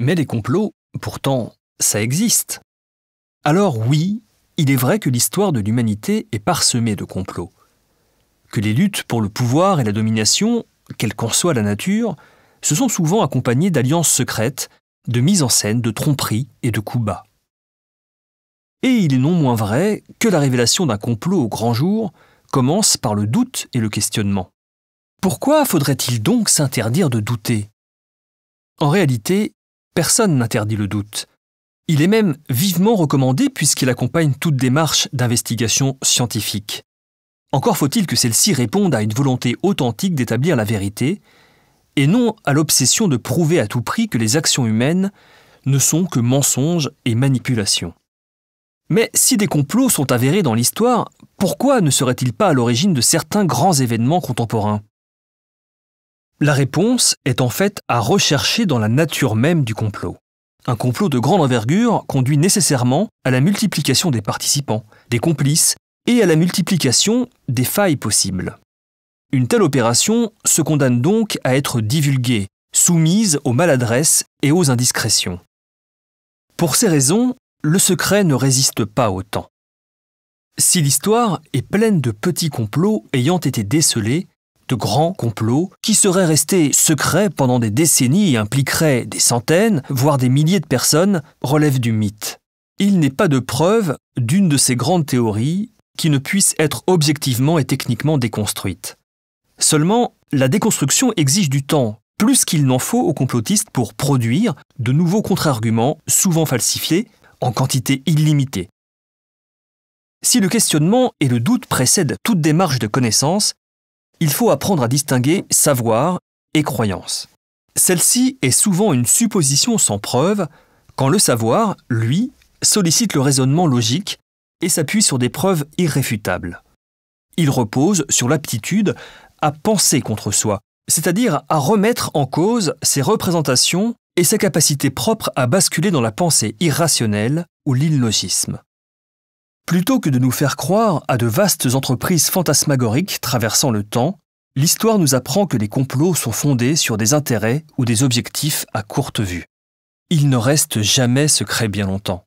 Mais les complots, pourtant, ça existe. Alors oui, il est vrai que l'histoire de l'humanité est parsemée de complots. Que les luttes pour le pouvoir et la domination, quelle qu'en soit la nature, se sont souvent accompagnées d'alliances secrètes, de mises en scène, de tromperies et de coups bas. Et il est non moins vrai que la révélation d'un complot au grand jour commence par le doute et le questionnement. Pourquoi faudrait-il donc s'interdire de douter ? En réalité, personne n'interdit le doute. Il est même vivement recommandé puisqu'il accompagne toute démarche d'investigation scientifique. Encore faut-il que celle-ci réponde à une volonté authentique d'établir la vérité, et non à l'obsession de prouver à tout prix que les actions humaines ne sont que mensonges et manipulations. Mais si des complots sont avérés dans l'histoire, pourquoi ne seraient-ils pas à l'origine de certains grands événements contemporains ? La réponse est en fait à rechercher dans la nature même du complot. Un complot de grande envergure conduit nécessairement à la multiplication des participants, des complices et à la multiplication des failles possibles. Une telle opération se condamne donc à être divulguée, soumise aux maladresses et aux indiscrétions. Pour ces raisons, le secret ne résiste pas au temps. Si l'histoire est pleine de petits complots ayant été décelés, de grands complots qui seraient restés secrets pendant des décennies et impliqueraient des centaines, voire des milliers de personnes, relèvent du mythe. Il n'est pas de preuve d'une de ces grandes théories qui ne puisse être objectivement et techniquement déconstruite. Seulement, la déconstruction exige du temps, plus qu'il n'en faut aux complotistes pour produire de nouveaux contre-arguments, souvent falsifiés, en quantité illimitée. Si le questionnement et le doute précèdent toute démarche de connaissance, il faut apprendre à distinguer savoir et croyance. Celle-ci est souvent une supposition sans preuve, quand le savoir, lui, sollicite le raisonnement logique et s'appuie sur des preuves irréfutables. Il repose sur l'aptitude à penser contre soi, c'est-à-dire à remettre en cause ses représentations et sa capacité propre à basculer dans la pensée irrationnelle ou l'illogisme. Plutôt que de nous faire croire à de vastes entreprises fantasmagoriques traversant le temps, l'histoire nous apprend que les complots sont fondés sur des intérêts ou des objectifs à courte vue. Ils ne restent jamais secrets bien longtemps.